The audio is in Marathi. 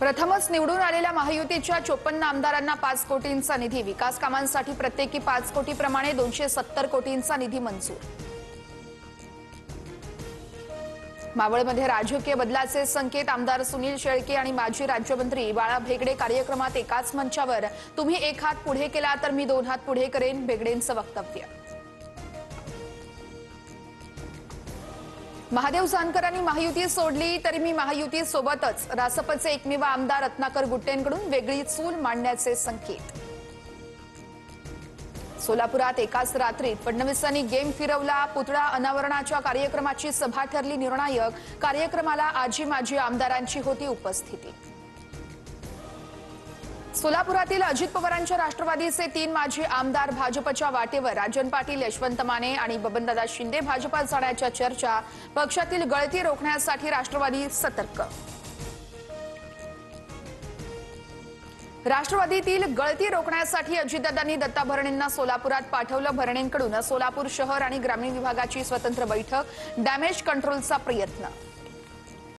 प्रथमच निवडून आलेल्या महायुतीच्या 54 आमदारांना 5 कोटींचा निधी, विकास कामांसाठी प्रत्येकी 5 कोटीप्रमाणे 270 कोटींचा निधी मंजूर। मावळमध्ये राजकीय बदलाचे संकेत, आमदार सुनील शेळके आणि माजी राज्यमंत्री बाळा भेगडे कार्यक्रमात एकाच मंचावर। तुम्ही एक हात पुढे केला तर मी 2 हात पुढे करेन, भेगडेंचं वक्तव्य। महादेव जानकरांनी महायुती सोडली तरी मी महायुती सोबतच, रासपचे एकमेव आमदार रत्नाकर गुट्टेंकडून वेगळी चूल मांडण्याचे संकेत। सोलापुरात एकाच रात्रीत फडणवीसांनी गेम फिरवला, पुतळा अनावरणाच्या कार्यक्रमाची सभा ठरली निर्णायक, कार्यक्रमाला आजी माजी आमदारांची होती उपस्थिती। सोलापुरातील अजित पवारांच्या राष्ट्रवादीचे 3 माजी आमदार भाजपच्या वाटेवर, राजन पाटील, यशवंत माने आणि बबनदादा शिंदे भाजपात जाण्याच्या चर्चा, पक्षातील गळती रोखण्यासाठी राष्ट्रवादी सतर्क। राष्ट्रवादीतील गळती रोखण्यासाठी अजितदादांनी दत्ता भरणेंना सोलापुरात पाठवलं, भरणेंकडून सोलापूर शहर आणि ग्रामीण विभागाची स्वतंत्र बैठक, डॅमेज कंट्रोलचा प्रयत्न।